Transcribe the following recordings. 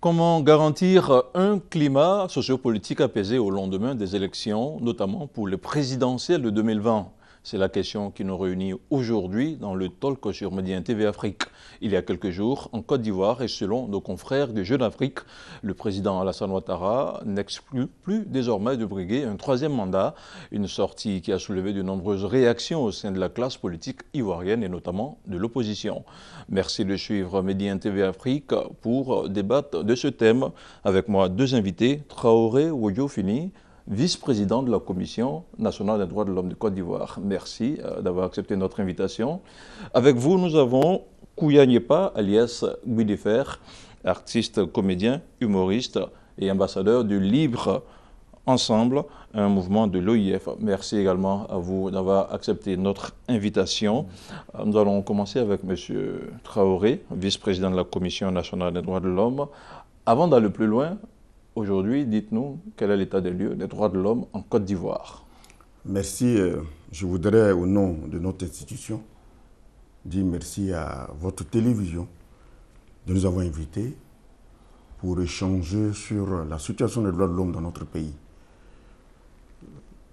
Comment garantir un climat sociopolitique apaisé au lendemain des élections, notamment pour les présidentielles de 2020? C'est la question qui nous réunit aujourd'hui dans le talk sur Média TV Afrique. Il y a quelques jours, en Côte d'Ivoire, et selon nos confrères de Jeune Afrique, le président Alassane Ouattara n'exclut plus désormais de briguer un troisième mandat, une sortie qui a soulevé de nombreuses réactions au sein de la classe politique ivoirienne et notamment de l'opposition. Merci de suivre Média TV Afrique pour débattre de ce thème. Avec moi, deux invités, Traoré Wodiofini, vice-président de la Commission nationale des droits de l'homme de Côte d'Ivoire. Merci d'avoir accepté notre invitation. Avec vous, nous avons Kouya Nyepa, alias Guidefer, artiste, comédien, humoriste et ambassadeur du Libre Ensemble, un mouvement de l'OIF. Merci également à vous d'avoir accepté notre invitation. Nous allons commencer avec M. Traoré, vice-président de la Commission nationale des droits de l'homme. Avant d'aller plus loin, aujourd'hui, dites-nous quel est l'état des lieux des droits de l'homme en Côte d'Ivoire. Merci. Je voudrais, au nom de notre institution, dire merci à votre télévision de nous avoir invités pour échanger sur la situation des droits de l'homme dans notre pays.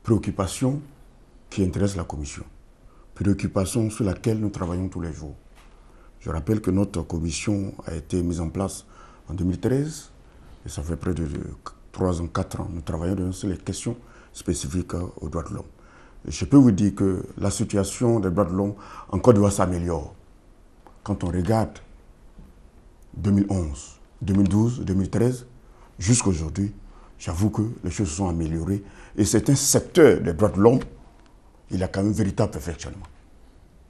Préoccupation qui intéresse la Commission. Préoccupation sur laquelle nous travaillons tous les jours. Je rappelle que notre commission a été mise en place en 2013 et ça fait près de 3 ans, 4 ans. Nous travaillons sur les questions spécifiques aux droits de l'homme. Je peux vous dire que la situation des droits de l'homme en Côte d'Ivoire s'améliore. Quand on regarde 2011, 2012, 2013, jusqu'à aujourd'hui, j'avoue que les choses se sont améliorées. Et c'est un secteur des droits de l'homme, il y a quand même un véritable perfectionnement.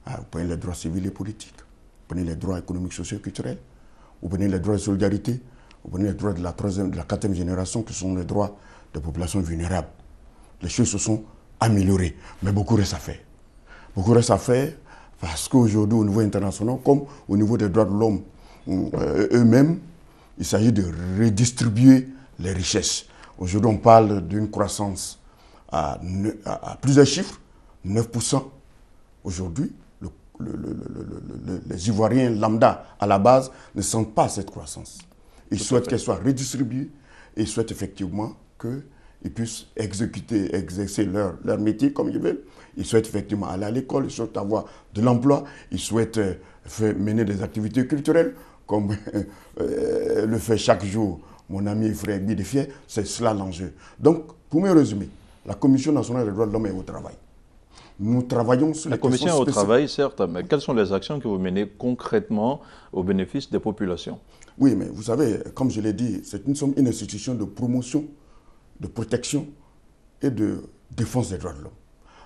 Vous prenez les droits civils et politiques, vous prenez les droits économiques, sociaux et culturels, vous prenez les droits de solidarité, vous prenez les droits de la 4e génération qui sont les droits des populations vulnérables. Les choses se sont améliorées, mais beaucoup reste à faire. Beaucoup reste à faire parce qu'aujourd'hui, au niveau international, comme au niveau des droits de l'homme eux-mêmes, il s'agit de redistribuer les richesses. Aujourd'hui, on parle d'une croissance à plusieurs chiffres, 9%. Aujourd'hui, les Ivoiriens lambda, à la base, ne sentent pas cette croissance. Ils souhaitent qu'elle soit redistribuée et ils souhaitent effectivement qu'ils puissent exercer leur métier comme ils veulent. Ils souhaitent effectivement aller à l'école, ils souhaitent avoir de l'emploi, ils souhaitent mener des activités culturelles comme le fait chaque jour mon ami et frère Guidefer, c'est cela l'enjeu. Donc, pour me résumer, la Commission nationale des droits de l'homme est au travail. Nous travaillons sur la commission est au travail, certes, mais quelles sont les actions que vous menez concrètement au bénéfice des populations? Oui, mais vous savez, comme je l'ai dit, nous sommes une institution de promotion, de protection et de défense des droits de l'homme.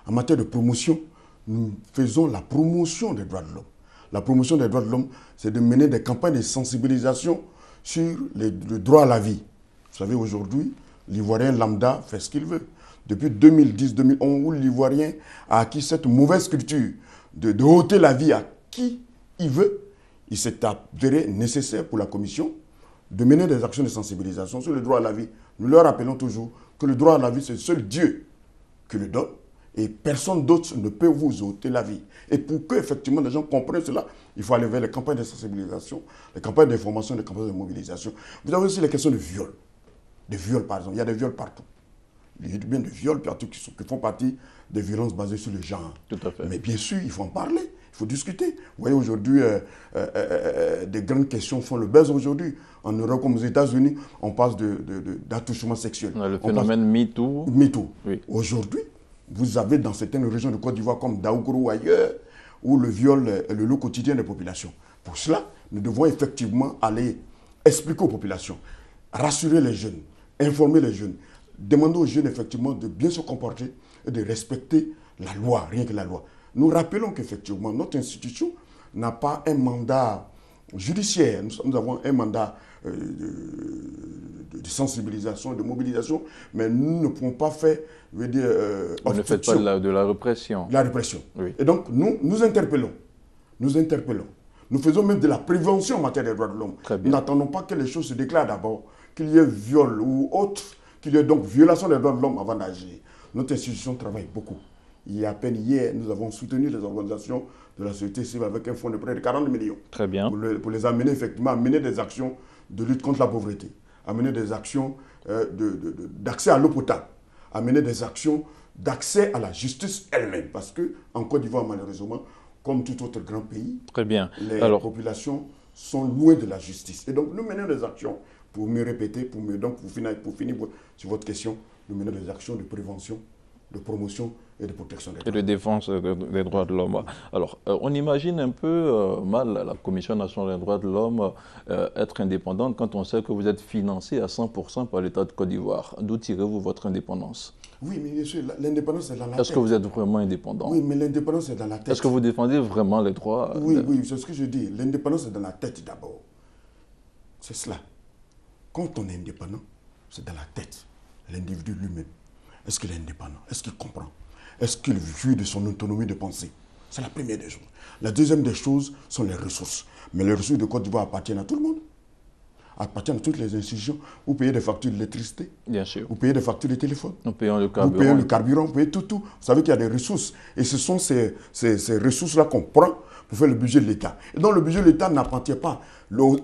En matière de promotion, nous faisons la promotion des droits de l'homme. La promotion des droits de l'homme, c'est de mener des campagnes de sensibilisation sur le droit à la vie. Vous savez, aujourd'hui, l'Ivoirien lambda fait ce qu'il veut. Depuis 2010-2011, où l'Ivoirien a acquis cette mauvaise culture de ôter la vie à qui il veut, il s'est avéré nécessaire pour la Commission de mener des actions de sensibilisation sur le droit à la vie. Nous leur rappelons toujours que le droit à la vie, c'est seul Dieu qui le donne et personne d'autre ne peut vous ôter la vie. Et pour que effectivement les gens comprennent cela, il faut aller vers les campagnes de sensibilisation, les campagnes d'information, les campagnes de mobilisation. Vous avez aussi les questions de viol. De viol, par exemple. Il y a des viols partout. Il y a bien des viols partout qui font partie des violences basées sur le genre. Tout à fait. Mais bien sûr, il faut en parler, il faut discuter. Vous voyez aujourd'hui, des grandes questions font le buzz aujourd'hui. En Europe comme aux États-Unis, on parle d'attouchement sexuel. Le phénomène MeToo. MeToo. Oui. Aujourd'hui, vous avez dans certaines régions de Côte d'Ivoire comme Daougro ou ailleurs, où le viol est le lot quotidien des populations. Pour cela, nous devons effectivement aller expliquer aux populations, rassurer les jeunes, informer les jeunes, demander aux jeunes effectivement de bien se comporter et de respecter la loi, rien que la loi. Nous rappelons qu'effectivement notre institution n'a pas un mandat judiciaire, nous avons un mandat de sensibilisation, de mobilisation, mais nous ne pouvons pas faire, vous ne faites pas de la répression. La répression. Oui. Et donc nous interpellons. Nous interpellons. Nous faisons même de la prévention en matière des droits de l'homme. Nous n'attendons pas que les choses se déclarent d'abord, qu'il y ait viol ou autre, qu'il y ait donc violation des droits de l'homme avant d'agir. Notre institution travaille beaucoup. Il y a à peine hier, nous avons soutenu les organisations de la société civile avec un fonds de près de 40 millions. Très bien. Pour les amener effectivement à mener des actions de lutte contre la pauvreté, à mener des actions d'accès à l'eau potable, à mener des actions d'accès à la justice elle-même. Parce qu'en Côte d'Ivoire, malheureusement, comme tout autre grand pays, Très bien. les Alors, populations sont loin de la justice. Et donc, nous menons des actions, pour me répéter, pour finir sur votre question, nous menons des actions de prévention, de promotion et de protection des droits. Et de défense des droits de l'homme. Alors, on imagine un peu mal la Commission nationale des droits de l'homme être indépendante quand on sait que vous êtes financé à 100% par l'État de Côte d'Ivoire. D'où tirez-vous votre indépendance? Oui, mais bien sûr, l'indépendance est dans la tête. Est-ce que vous êtes vraiment indépendant? Oui, mais l'indépendance est dans la tête. Est-ce que vous défendez vraiment les droits? Oui, oui, c'est ce que je dis. L'indépendance est dans la tête d'abord. C'est cela. Quand on est indépendant, c'est dans la tête. L'individu lui-même. Est-ce qu'il est indépendant? Est-ce qu'il comprend? Est-ce qu'il jouit de son autonomie de pensée? C'est la première des choses. La deuxième des choses sont les ressources. Mais les ressources de Côte d'Ivoire appartiennent à tout le monde. Appartiennent à toutes les institutions. Vous payez des factures d'électricité. Bien sûr. Vous payez des factures de téléphone. Nous payons le carburant. Vous payez le carburant, vous payez tout. Vous savez qu'il y a des ressources. Et ce sont ces ressources-là qu'on prend pour faire le budget de l'État. Et donc le budget de l'État n'appartient pas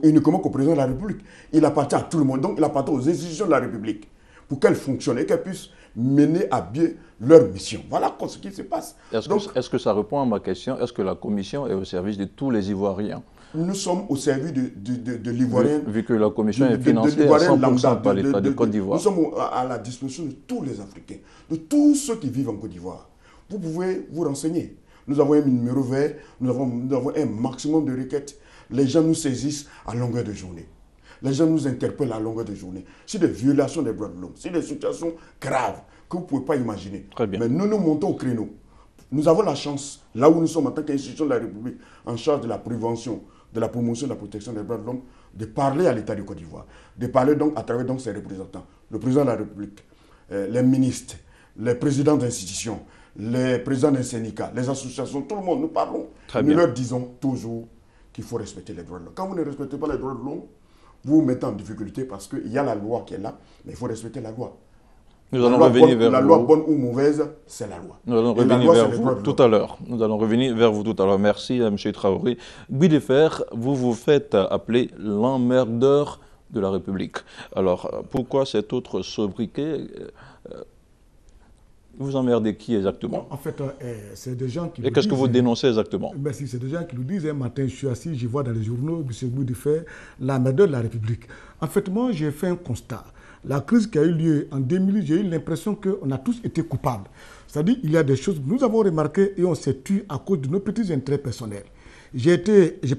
uniquement qu'au président de la République. Il appartient à tout le monde. Donc il appartient aux institutions de la République pour qu'elles fonctionnent et qu'elles puissent mener à bien leur mission. Voilà ce qui se passe. Est-ce que ça répond à ma question? Est-ce que la Commission est au service de tous les Ivoiriens? Nous sommes au service de l'Ivoirien. Vu que la Commission est financée à 100% par l'État de Côte d'Ivoire. Nous sommes à la disposition de tous les Africains, de tous ceux qui vivent en Côte d'Ivoire. Vous pouvez vous renseigner. Nous avons un numéro vert, nous avons un maximum de requêtes. Les gens nous saisissent à longueur de journée. Les gens nous interpellent à longueur de journée. C'est des violations des droits de l'homme, c'est des situations graves que vous ne pouvez pas imaginer. Très bien. Mais nous nous montons au créneau. Nous avons la chance, là où nous sommes en tant qu'institution de la République, en charge de la prévention, de la promotion, de la protection des droits de l'homme, de parler à l'État de Côte d'Ivoire, de parler donc à travers ses représentants, le président de la République, les ministres, les présidents d'institutions, les présidents d'un syndicat, les associations, tout le monde, nous parlons. Nous leur disons toujours qu'il faut respecter les droits de l'homme. Quand vous ne respectez pas les droits de l'homme, vous vous mettez en difficulté parce qu'il y a la loi qui est là, mais il faut respecter la loi. Nous allons revenir vers vous. La loi bonne ou mauvaise, c'est la loi. Nous allons revenir vers vous tout à l'heure. Nous allons revenir vers vous tout à l'heure. Merci, M. Traoré. Guy Defer, vous vous faites appeler l'emmerdeur de la République. Alors, pourquoi cet autre sobriquet? Vous emmerdez qui exactement? En fait, c'est des gens qui... Et qu'est-ce que vous dénoncez exactement? Merci, c'est des gens qui nous disent, un matin, je suis assis, je vois dans les journaux, M. Guy Defer, l'emmerdeur de la République. En fait, moi, j'ai fait un constat. La crise qui a eu lieu en 2000, j'ai eu l'impression qu'on a tous été coupables. C'est-à-dire qu'il y a des choses que nous avons remarquées et on s'est tué à cause de nos petits intérêts personnels. J'ai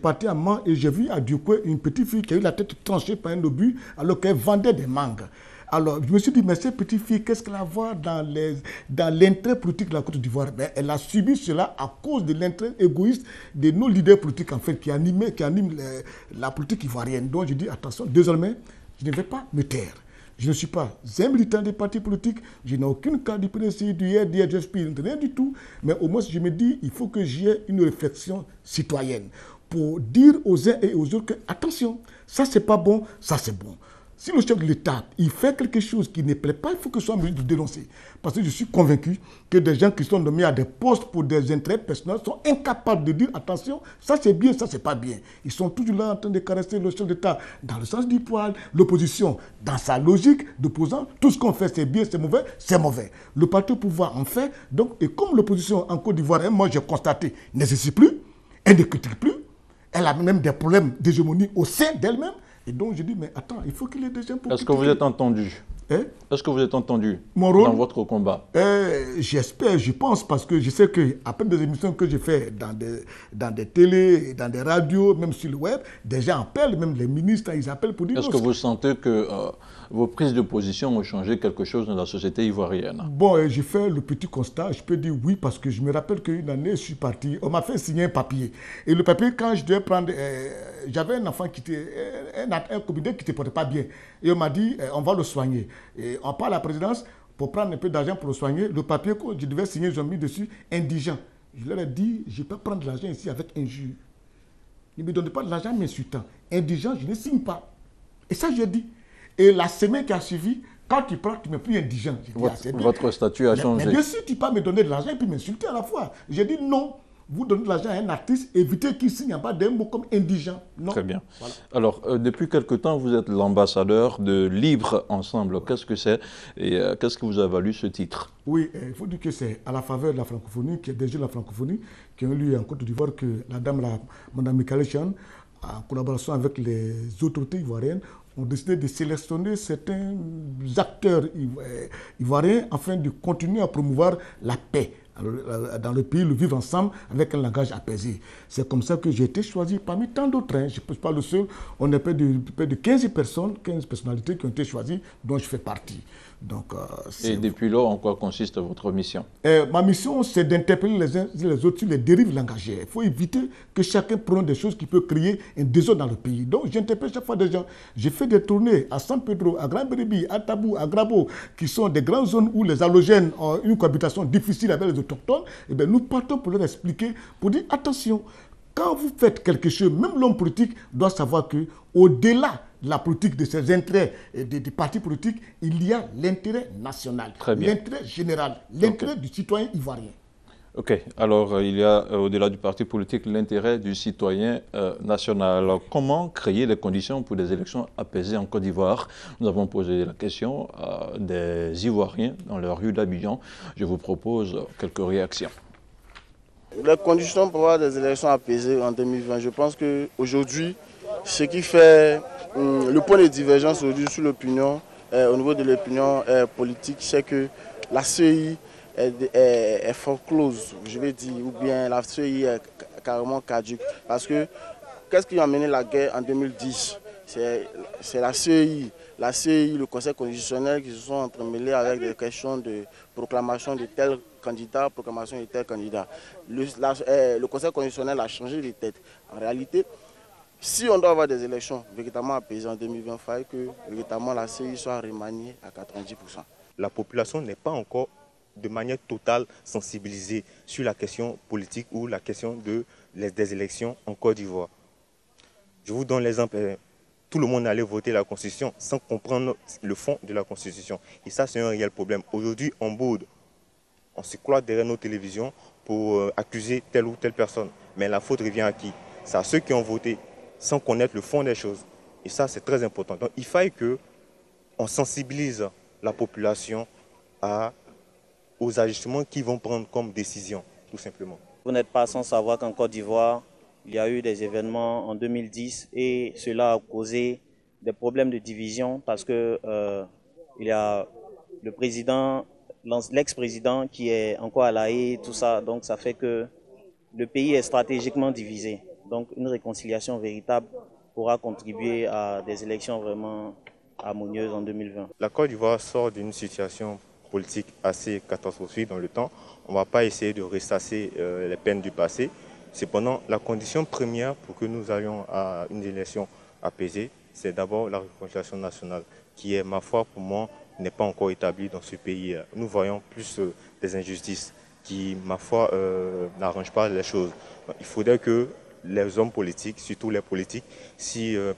parti à Mans et j'ai vu à Diokwe une petite fille qui a eu la tête tranchée par un obus alors qu'elle vendait des mangues. Alors, je me suis dit, mais cette petite fille, qu'est-ce qu'elle a à voir dans l'intérêt politique de la Côte d'Ivoire? Elle a subi cela à cause de l'intérêt égoïste de nos leaders politiques, en fait, qui animent la politique ivoirienne. Donc, je dis, attention, désormais, je ne vais pas me taire. Je ne suis pas un militant des partis politiques, je n'ai aucune carte du PDC, du RDSP, rien du tout. Mais au moins, je me dis, il faut que j'aie une réflexion citoyenne pour dire aux uns et aux autres que, attention, ça c'est pas bon, ça c'est bon. Si le chef de l'État, il fait quelque chose qui ne plaît pas, il faut que ce soit en mesure de dénoncer. Parce que je suis convaincu que des gens qui sont nommés à des postes pour des intérêts personnels sont incapables de dire, attention, ça c'est bien, ça c'est pas bien. Ils sont toujours là en train de caresser le chef d'État dans le sens du poil, l'opposition dans sa logique d'opposant. Tout ce qu'on fait c'est bien, c'est mauvais, c'est mauvais. Le parti au pouvoir en fait. Donc, et comme l'opposition en Côte d'Ivoire, moi j'ai constaté, n'existe plus, elle ne critique plus, elle a même des problèmes d'hégémonie au sein d'elle-même. Et donc, je dis, mais attends, il faut qu'il y ait des gens pour... Est-ce que vous êtes entendu? Est-ce que vous êtes entendu dans votre combat? J'espère, je pense, parce que je sais qu'après des émissions que j'ai faites dans des télés, dans des radios, même sur le web, des gens appellent, même les ministres, ils appellent pour dire... Est-ce que vous sentez que vos prises de position ont changé quelque chose dans la société ivoirienne? Bon, j'ai fait le petit constat, je peux dire oui, parce que je me rappelle qu'une année, je suis parti, on m'a fait signer un papier. Et le papier, quand je devais prendre... j'avais un enfant qui était... un comité qui ne te portait pas bien. Et on m'a dit, on va le soigner. Et on part à la présidence pour prendre un peu d'argent pour le soigner. Le papier que je devais signer, ils ont mis dessus indigent. Je leur ai dit, je ne peux pas prendre de l'argent ici avec injure. Ils ne me donnent pas de l'argent m'insultant. Indigent, je ne signe pas. Et ça, j'ai dit. Et la semaine qui a suivi, quand tu prends, tu ne mets plus indigent. Votre statut a changé. Mais bien sûr, tu ne peux pas me donner de l'argent et puis m'insulter à la fois. J'ai dit non. Vous donnez de l'argent à un artiste, évitez qu'il signe en bas d'un mot comme indigent. Non. Très bien. Voilà. Alors, depuis quelque temps, vous êtes l'ambassadeur de Libre Ensemble. Qu'est-ce que c'est et qu'est-ce que vous a valu ce titre? Oui, il faut dire que c'est à la faveur de la francophonie, qui est déjà la francophonie, qui ont eu lieu en Côte d'Ivoire, que Mme Michael Chan, en collaboration avec les autorités ivoiriennes, ont décidé de sélectionner certains acteurs ivoiriens afin de continuer à promouvoir la paix dans le pays, le vivre ensemble avec un langage apaisé. C'est comme ça que j'ai été choisi parmi tant d'autres. Hein. Je ne suis pas le seul. On est près de 15 personnes, 15 personnalités qui ont été choisies, dont je fais partie. Donc, et depuis lors, en quoi consiste votre mission? Ma mission, c'est d'interpeller les uns et les autres sur les dérives langagières. Il faut éviter que chacun prenne des choses qui peuvent créer un désordre dans le pays. Donc, j'interpelle chaque fois des gens. J'ai fait des tournées à San Pedro, à Grand Bérébi, à Tabou, à Grabo, qui sont des grandes zones où les allogènes ont une cohabitation difficile avec les autochtones. Et bien, nous partons pour leur expliquer, pour dire attention, quand vous faites quelque chose, même l'homme politique doit savoir qu'au-delà de la politique, de ses intérêts et des partis politiques, il y a l'intérêt national, l'intérêt général, l'intérêt du citoyen ivoirien. Ok, alors il y a au-delà du parti politique l'intérêt du citoyen national. Alors, comment créer les conditions pour des élections apaisées en Côte d'Ivoire? Nous avons posé la question à des Ivoiriens dans leur rue d'Abidjan. Je vous propose quelques réactions. Les conditions pour avoir des élections apaisées en 2020, je pense qu'aujourd'hui, ce qui fait le point de divergence aujourd'hui sur l'opinion, au niveau de l'opinion politique, c'est que la CEI est foreclose, je vais dire, ou bien la CEI est carrément caduque. Parce que qu'est-ce qui a mené la guerre en 2010? C'est la CEI, le Conseil constitutionnel qui se sont entremêlés avec des questions de proclamation de tel candidat, proclamation de tel candidat. Le Conseil constitutionnel a changé de tête. En réalité, si on doit avoir des élections véritablement apaisées en 2020, il faut que véritablement la CEI soit remaniée à 90%. La population n'est pas encore de manière totale sensibilisée sur la question politique ou la question des élections en Côte d'Ivoire. Je vous donne l'exemple. Tout le monde allait voter la Constitution sans comprendre le fond de la Constitution. Et ça, c'est un réel problème. Aujourd'hui, on boude. On se croit derrière nos télévisions pour accuser telle ou telle personne. Mais la faute revient à qui? C'est à ceux qui ont voté sans connaître le fond des choses. Et ça, c'est très important. Donc, il faut qu'on sensibilise la population aux ajustements qu'ils vont prendre comme décision, tout simplement. Vous n'êtes pas sans savoir qu'en Côte d'Ivoire, il y a eu des événements en 2010 et cela a causé des problèmes de division parce que il y a le président, l'ex-président qui est encore à La Haye, tout ça. Donc ça fait que le pays est stratégiquement divisé. Donc une réconciliation véritable pourra contribuer à des élections vraiment harmonieuses en 2020. La Côte d'Ivoire sort d'une situation politique assez catastrophique dans le temps. On ne va pas essayer de ressasser les peines du passé. Cependant, la condition première pour que nous allions à une élection apaisée, c'est d'abord la réconciliation nationale, qui est, ma foi, pour moi, n'est pas encore établie dans ce pays. Nous voyons plus des injustices qui, ma foi, n'arrangent pas les choses. Il faudrait que les hommes politiques, surtout les politiques,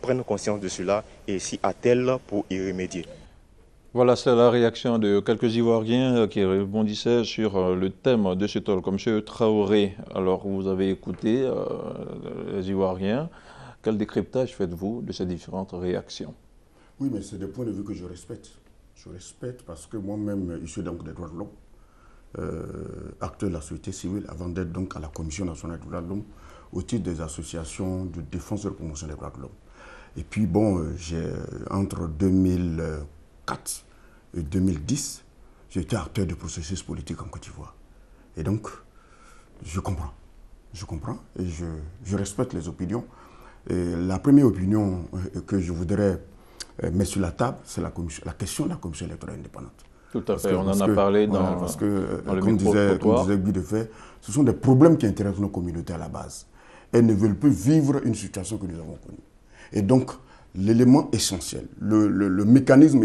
prennent conscience de cela et s'y attellent pour y remédier. Voilà, c'est la réaction de quelques Ivoiriens qui rebondissaient sur le thème de ce talk, comme M. Traoré. Alors, vous avez écouté les Ivoiriens. Quel décryptage faites-vous de ces différentes réactions? Oui, mais c'est des points de vue que je respecte. Je respecte parce que moi-même, issu donc des droits de l'homme, acteur de la société civile, avant d'être donc à la Commission nationale des droits de l'homme, au titre des associations de défense et de promotion des droits de l'homme. Et puis, bon, entre 2004 et 2010, j'ai été acteur du processus politique en Côte d'Ivoire. Et donc, je comprends et je respecte les opinions. Et la première opinion que je voudrais mettre sur la table, c'est la question de la commission électorale indépendante. Tout à fait, on en a parlé dans, parce que, dans le comme disait Guy Defay, ce sont des problèmes qui intéressent nos communautés à la base. Elles ne veulent plus vivre une situation que nous avons connue. Et donc, l'élément essentiel, le mécanisme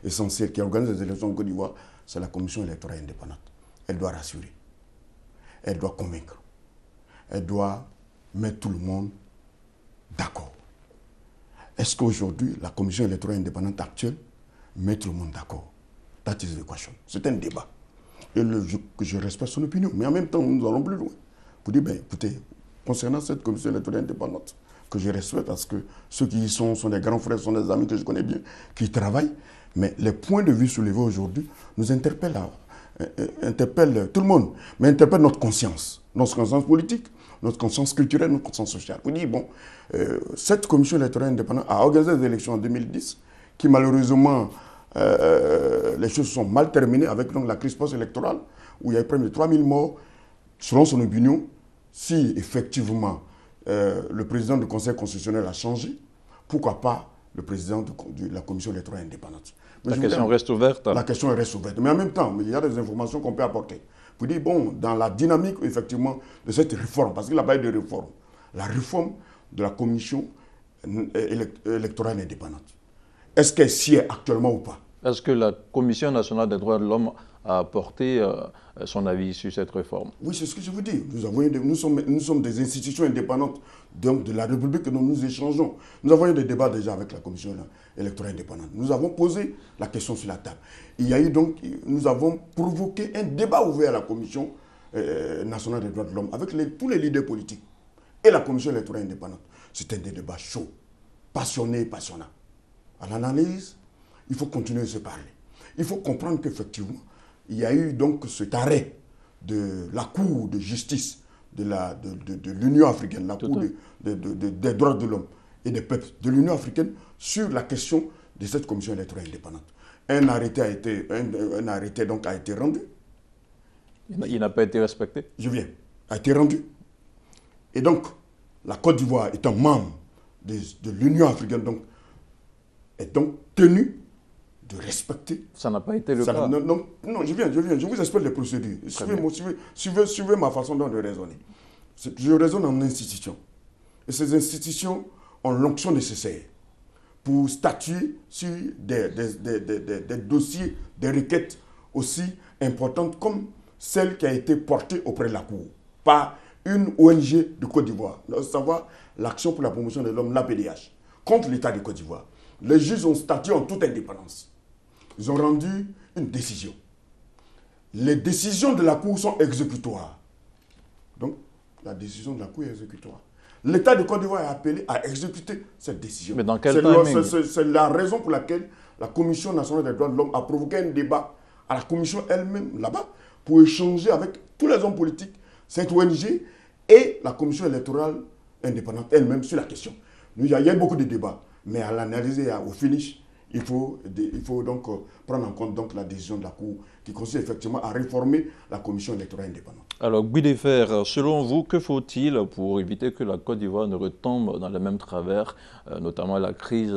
essentiel qui organise les élections en Côte d'Ivoire, c'est la commission électorale indépendante. Elle doit rassurer, elle doit convaincre, elle doit mettre tout le monde d'accord. Est-ce qu'aujourd'hui, la commission électorale indépendante actuelle met tout le monde d'accord? That is the question. C'est un débat. Et je respecte son opinion, mais en même temps, nous allons plus loin pour dire, ben, écoutez, concernant cette commission électorale indépendante, que je respecte parce que ceux qui y sont des grands frères, sont des amis que je connais bien, qui y travaillent, mais les points de vue soulevés aujourd'hui nous interpellent tout le monde, mais interpellent notre conscience politique, notre conscience culturelle, notre conscience sociale. Vous dites, bon, cette commission électorale indépendante a organisé des élections en 2010, qui malheureusement, les choses sont mal terminées avec donc, la crise post-électorale, où il y a eu près de 3000 morts. Selon son opinion, si effectivement le président du Conseil constitutionnel a changé, pourquoi pas le président de la commission électorale indépendante? La question reste ouverte. La question reste ouverte. Mais en même temps, il y a des informations qu'on peut apporter. Vous dites, bon, dans la dynamique, effectivement, de cette réforme, parce qu'il a parlé de réforme, la réforme de la commission électorale indépendante, est-ce qu'elle s'y est actuellement ou pas? Est-ce que la Commission nationale des droits de l'homme a apporté son avis sur cette réforme? Oui, c'est ce que je vous dis. Nous sommes des institutions indépendantes de la République que nous échangeons. Nous avons eu des débats déjà avec la Commission électorale indépendante. Nous avons posé la question sur la table. Nous avons provoqué un débat ouvert à la Commission nationale des droits de l'homme avec tous les leaders politiques et la Commission électorale indépendante. C'était des débats chauds, passionnés et passionnants. À l'analyse, il faut continuer de se parler. Il faut comprendre qu'effectivement, il y a eu donc cet arrêt de la Cour de justice de l'Union africaine, la Cour des droits de l'homme et des peuples de l'Union africaine sur la question de cette commission électorale indépendante. Un arrêté a été rendu. Il n'a pas été respecté. Je viens. A été rendu. Et donc, la Côte d'Ivoire étant membre de l'Union africaine, est donc tenue de respecter. Ça n'a pas été le cas. Non, je viens. Je vous explique les procédures. Suivez ma façon de raisonner. Je raisonne en institution. Et ces institutions ont l'onction nécessaire pour statuer sur des dossiers, des requêtes aussi importantes comme celle qui a été portée auprès de la Cour par une ONG de Côte d'Ivoire, à savoir l'Action pour la promotion de l'homme, l'APDH, contre l'État de Côte d'Ivoire. Les juges ont statué en toute indépendance. Ils ont rendu une décision. Les décisions de la Cour sont exécutoires. Donc, la décision de la Cour est exécutoire. L'État de Côte d'Ivoire est appelé à exécuter cette décision. Mais dans quel timing? C'est la raison pour laquelle la Commission nationale des droits de l'homme a provoqué un débat à la Commission elle-même, là-bas, pour échanger avec tous les hommes politiques, cette ONG et la Commission électorale indépendante elle-même sur la question. Il y a eu beaucoup de débats, mais à l'analyser, au finish, il faut donc prendre en compte donc la décision de la Cour qui consiste effectivement à réformer la commission électorale indépendante. Alors, Guy Defer, selon vous, que faut-il pour éviter que la Côte d'Ivoire ne retombe dans les mêmes travers, notamment la crise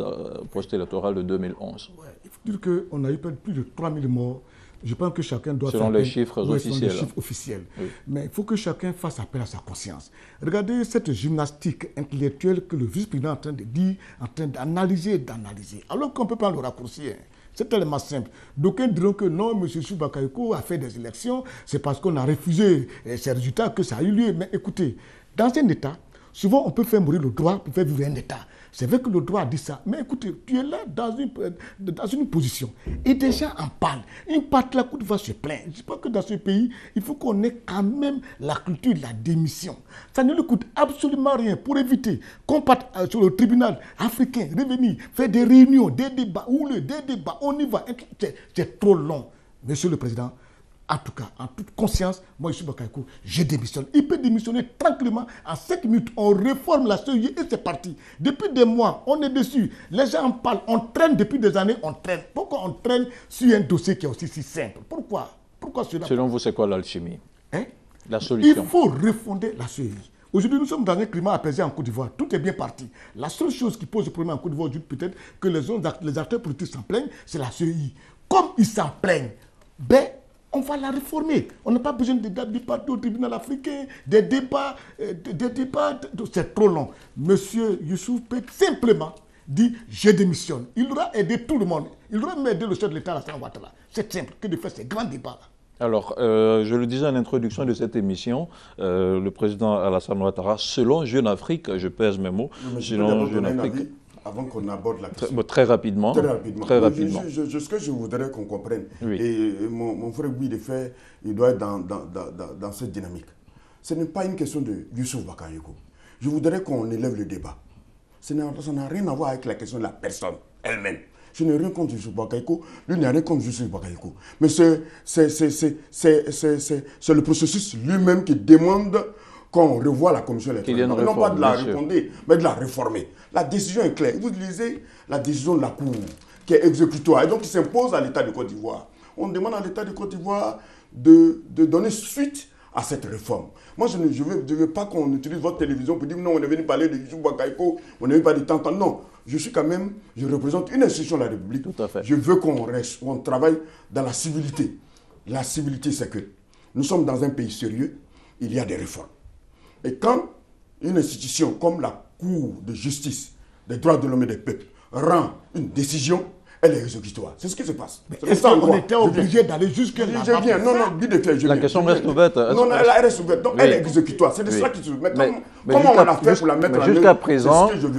post-électorale de 2011? Il faut dire qu'on a eu plus de 3000 morts. Je pense que chacun doit selon les chiffres officiels. Selon les chiffres officiels. Oui. Mais il faut que chacun fasse appel à sa conscience. Regardez cette gymnastique intellectuelle que le vice-président est en train de dire, en train d'analyser, alors qu'on peut pas le raccourcir. C'est tellement simple. D'aucuns diront que non, M. Youssou Bakayoko a fait des élections, c'est parce qu'on a refusé ces résultats que ça a eu lieu. Mais écoutez, dans un État, souvent on peut faire mourir le droit pour faire vivre un État. C'est vrai que le droit dit ça, mais écoutez, tu es là dans une position et des gens en parlent. Une partie de la Côte d'Ivoire se plaint. Je pense que dans ce pays, il faut qu'on ait quand même la culture de la démission. Ça ne lui coûte absolument rien pour éviter qu'on parte sur le tribunal africain, revenir, faire des réunions, des débats, on y va. C'est trop long. Monsieur le Président, en tout cas, en toute conscience, moi, Youssou Bakayoko, je démissionne. Il peut démissionner tranquillement. En 5 minutes, on réforme la CEI et c'est parti. Depuis des mois, on est dessus. Les gens en parlent. On traîne depuis des années, on traîne. Pourquoi on traîne sur un dossier qui est aussi si simple? Pourquoi cela? Selon vous, c'est quoi l'alchimie? La solution? Il faut refonder la CEI. Aujourd'hui, nous sommes dans un climat apaisé en Côte d'Ivoire. Tout est bien parti. La seule chose qui pose problème en Côte d'Ivoire, peut-être que les acteurs politiques s'en plaignent, c'est la CEI. Comme ils s'en plaignent, on va la réformer. On n'a pas besoin de partir au tribunal africain, des débats, c'est trop long. Monsieur Youssouf peut simplement dire « je démissionne ». Il aura aidé tout le monde. Il aura même aidé le chef de l'État, Alassane Ouattara. C'est simple que de faire ces grands débats-là. Alors, je le disais en introduction de cette émission, le président Alassane Ouattara, selon Jeune Afrique, je pèse mes mots, selon Jeune Afrique... Avant qu'on aborde la question. Très rapidement. Très rapidement. Ce que je voudrais qu'on comprenne, oui. Et mon frère Guy Defer, il doit être dans cette dynamique. ce n'est pas une question de Youssouf Bakayoko. Je voudrais qu'on élève le débat. Ça n'a rien à voir avec la question de la personne elle-même. Je n'ai rien contre Youssouf Bakayoko, lui n'a rien contre Youssouf Bakayoko. Mais c'est le processus lui-même qui demande qu'on revoie la commission électorale. Non pas de la refonder, mais de la réformer. La décision est claire. Vous lisez la décision de la Cour qui est exécutoire et donc qui s'impose à l'État de Côte d'Ivoire. On demande à l'État de Côte d'Ivoire de donner suite à cette réforme. Moi, je ne veux pas qu'on utilise votre télévision pour dire non, on est venu parler de Youssouf Bakayoko, on est venu parler de tant. Non, je représente une institution de la République. Tout à fait. Je veux qu'on travaille dans la civilité. La civilité, c'est que nous sommes dans un pays sérieux, il y a des réformes. Et quand une institution comme la Cour de justice des droits de l'homme et des peuples rend une décision, elle est exécutoire. C'est ce qui se passe. Est-ce qu'on était obligé d'aller jusque là? Je viens. Non, la question reste ouverte. Non, elle reste ouverte. Donc, elle est exécutoire. C'est de cela qui se met. Comment on a fait pour la mettre en œuvre?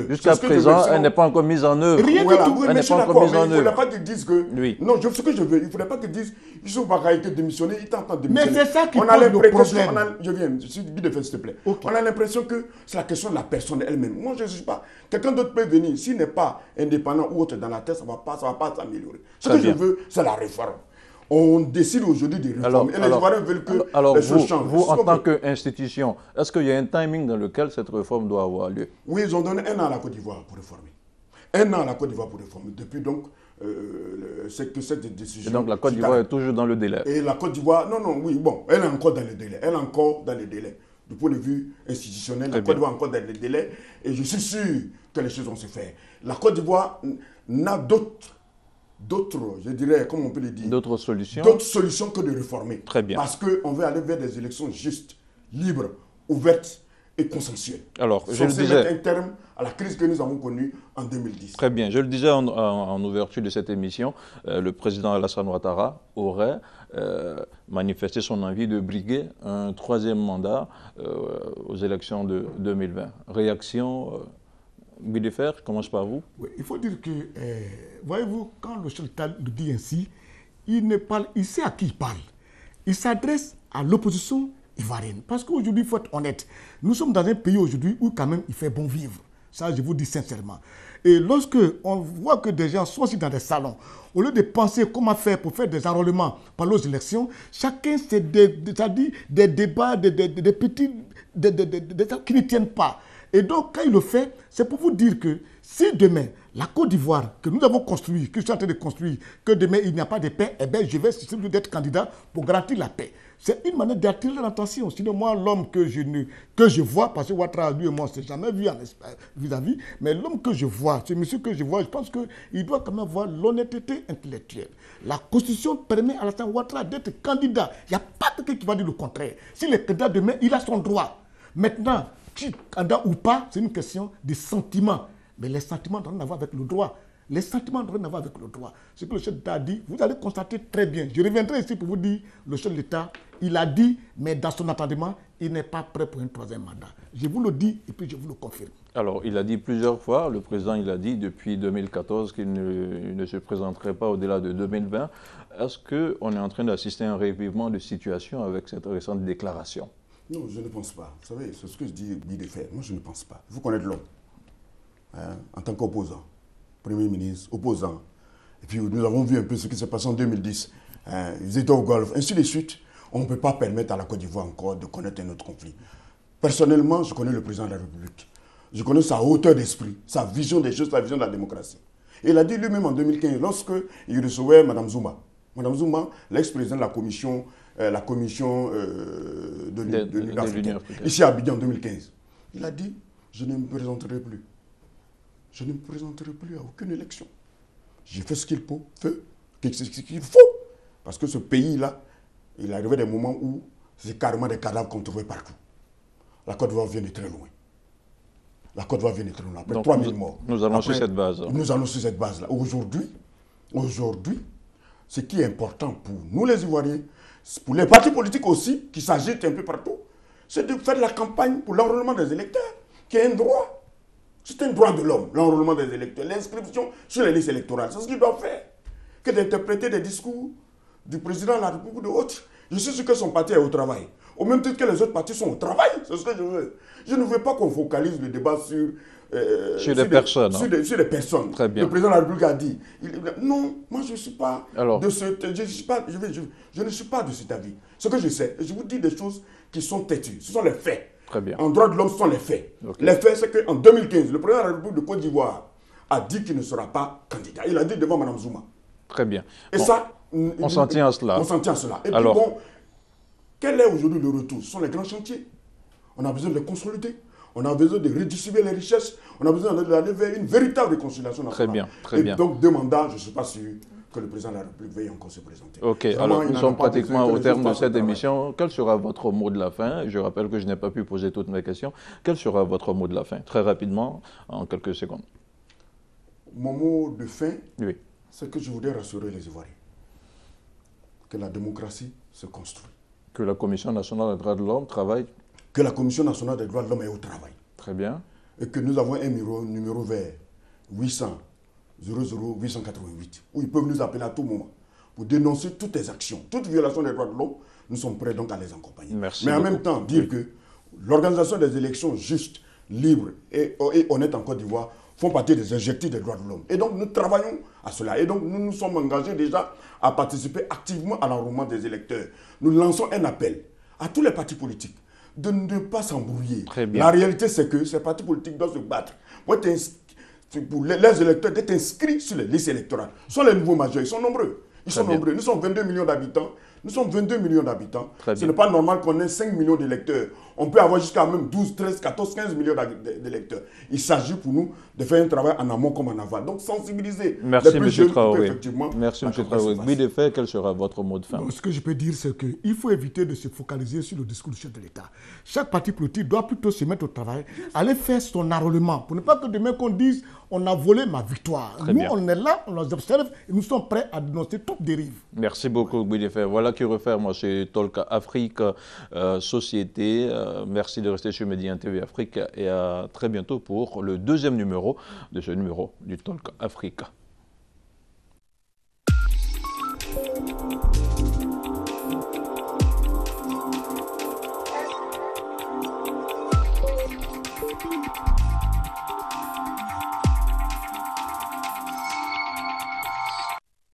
Jusqu'à présent, elle n'est pas encore mise en œuvre. Rien du tout. Elle n'est pas encore mise en œuvre. Il ne faudrait pas qu'ils disent que... Non, ce que je veux, il ne faudrait pas qu'ils disent Youssouf Bakayoko démissionné, il t'entend démissionner. Mais c'est ça qui pose le problème. Je viens, s'il te plaît. On a l'impression que c'est la question de la personne elle-même. Moi, je ne sais pas. Quelqu'un d'autre peut venir. S'il n'est pas indépendant ou autre dans la tête, ça ne va pas s'améliorer. Ce que je veux, c'est la réforme. On décide aujourd'hui des réformes. Et les Ivoiriens veulent que les choses changent. Vous, en tant qu'institution, est-ce qu'il y a un timing dans lequel cette réforme doit avoir lieu? Oui, ils ont donné 1 an à la Côte d'Ivoire pour réformer. 1 an à la Côte d'Ivoire pour réformer. Depuis donc, c'est que cette décision... Et donc la Côte d'Ivoire est toujours dans le délai. Et la Côte d'Ivoire, elle est encore dans le délai. Elle est encore dans le délai. Du point de vue institutionnel, la Côte d'Ivoire est encore dans le délai. Et je suis sûr que les choses vont se faire. La Côte d'Ivoire n'a d'autres, je dirais, comment on peut le dire, d'autres solutions que de réformer. Très bien. Parce qu'on veut aller vers des élections justes, libres, ouvertes et consensuelles. Alors, je le disais, mettre un terme à la crise que nous avons connue en 2010. Très bien. Je le disais en ouverture de cette émission, le président Alassane Ouattara aurait manifesté son envie de briguer un 3e mandat aux élections de 2020. Réaction Bidefer, commence par vous. Oui, il faut dire que, voyez-vous, quand le chef d'État le dit ainsi, il sait à qui il parle. Il s'adresse à l'opposition ivoirienne. Parce qu'aujourd'hui, il faut être honnête, nous sommes dans un pays aujourd'hui où quand même il fait bon vivre. Ça, je vous dis sincèrement. Et lorsque on voit que des gens sont aussi dans des salons, au lieu de penser comment faire pour faire des enrôlements par les élections, chacun c'est des débats, des petits, des gens qui ne tiennent pas. Et donc, quand il le fait, c'est pour vous dire que si demain, la Côte d'Ivoire que nous avons construite, que je suis en train de construire, que demain il n'y a pas de paix, eh bien, je vais essayer d'être candidat pour garantir la paix. C'est une manière d'attirer l'attention. Sinon, moi, l'homme que je vois, parce que Ouattara, lui et moi, on ne s'est jamais vu vis-à-vis, mais l'homme que je vois, ce monsieur que je vois, je pense qu'il doit quand même avoir l'honnêteté intellectuelle. La Constitution permet à Alassane Ouattara d'être candidat. Il n'y a pas quelqu'un qui va dire le contraire. S'il est candidat demain, il a son droit. Maintenant, qui candidat ou pas, c'est une question de sentiments. Mais les sentiments n'ont rien à voir avec le droit. Les sentiments n'ont rien à voir avec le droit. Ce que le chef d'État a dit, vous allez constater très bien. Je reviendrai ici pour vous dire, le chef de l'État, il a dit, mais dans son entendement, il n'est pas prêt pour un 3e mandat. Je vous le dis et puis je vous le confirme. Alors, il a dit plusieurs fois, le président, il a dit depuis 2014 qu'il ne se présenterait pas au-delà de 2020. Est-ce qu'on est en train d'assister à un revivement de situation avec cette récente déclaration? Non, je ne pense pas. Vous savez, c'est ce que je dis de faire. Moi, je ne pense pas. Il faut connaître l'homme. En tant qu'opposant, Premier ministre, opposant. Et puis, nous avons vu un peu ce qui s'est passé en 2010. Ils étaient au Golfe, ainsi de suite. On ne peut pas permettre à la Côte d'Ivoire encore de connaître un autre conflit. Personnellement, je connais le président de la République. Je connais sa hauteur d'esprit, sa vision des choses, sa vision de la démocratie. Et il a dit lui-même en 2015, lorsqu'il recevait Mme Zuma. Mme Zuma, l'ex-président de la commission de l'Union africaine, ici à Abidjan en 2015. Il a dit, je ne me présenterai plus. Je ne me présenterai plus à aucune élection. J'ai fait ce qu'il faut. Parce que ce pays-là, il arrivait des moments où c'est carrément des cadavres qu'on trouvait partout. La Côte d'Ivoire vient de très loin. La Côte d'Ivoire vient de très loin. Après 3000 morts. Nous allons sur cette base. Nous allons sur cette base-là. Aujourd'hui, ce qui est important pour nous les Ivoiriens, pour les partis politiques aussi, qui s'agitent un peu partout, c'est de faire la campagne pour l'enrôlement des électeurs, qui est un droit. C'est un droit de l'homme, l'enrôlement des électeurs, l'inscription sur les listes électorales. C'est ce qu'ils doivent faire. Que d'interpréter des discours du président de la République ou d'autres Je suis sûr que son parti est au travail. Au même titre que les autres partis sont au travail. C'est ce que je veux. Je ne veux pas qu'on focalise le débat sur des personnes. Sur les personnes. Très bien. Le président de la République a dit. Non, moi je ne suis pas Alors, je ne suis pas de cet avis. Ce que je sais, je vous dis des choses qui sont têtues. Ce sont les faits. très bien. En droit de l'homme, ce sont les faits. Okay. Les faits, c'est qu'en 2015, le président de la République de Côte d'Ivoire a dit qu'il ne sera pas candidat. Il a dit devant Mme Zouma. Très bien. Et bon, ça... on s'en tient à cela. On s'en tient à cela. Et alors, puis bon, quel est aujourd'hui le retour? Ce sont les grands chantiers. On a besoin de les consolider. On a besoin de redistribuer les richesses. On a besoin d'aller vers une véritable réconciliation nationale. Très bien, très bien. Et donc, 2 mandats, je ne suis pas sûr que le président de la République veuille encore se présenter. Ok, Vraiment, alors nous sommes pratiquement au terme de cette émission. Quel sera votre mot de la fin? Je rappelle que je n'ai pas pu poser toutes mes questions. Quel sera votre mot de la fin? Très rapidement, en quelques secondes. Mon mot de fin, oui, c'est que je voudrais rassurer les Ivoiriens que la démocratie se construit. Que la Commission nationale des droits de l'homme travaille. Que la Commission nationale des droits de l'homme est au travail. Très bien. Et que nous avons un numéro vert 800 00 888 où ils peuvent nous appeler à tout moment pour dénoncer toutes les actions, toute violation des droits de l'homme. Nous sommes prêts donc à les accompagner. Merci Mais en beaucoup. même temps, dire que l'organisation des élections justes, libres et honnêtes en Côte d'Ivoire font partie des objectifs des droits de l'homme. Et donc nous travaillons à cela. Et donc nous nous sommes engagés déjà à participer activement à l'enrôlement des électeurs. Nous lançons un appel à tous les partis politiques de ne pas s'embrouiller. La réalité, c'est que ces partis politiques doivent se battre pour les électeurs d'être inscrits sur les listes électorales. Ce sont les nouveaux majeurs, ils sont nombreux. Ils sont nombreux. Nous sommes 22 millions d'habitants. Nous sommes 22 millions d'habitants. Ce n'est pas normal qu'on ait 5 millions d'électeurs. On peut avoir jusqu'à même 12, 13, 14, 15 millions d'électeurs. Il s'agit pour nous de faire un travail en amont comme en aval. Donc sensibiliser les plus jeunes pour effectivement... Merci M. Traoré. Oui, de fait, quel sera votre mot de fin? Ce que je peux dire, c'est qu'il faut éviter de se focaliser sur le discours du chef de l'État. Chaque parti politique doit plutôt se mettre au travail, aller faire son enrôlement, pour ne pas que demain qu'on dise on a volé ma victoire. Nous, on est là, on les observe et nous sommes prêts à dénoncer toute dérive. Merci beaucoup, Guy Defer. Voilà qui referme ce Talk Afrique Société. Merci de rester sur Média TV Afrique et à très bientôt pour le 2e numéro de ce numéro du Talk Afrique.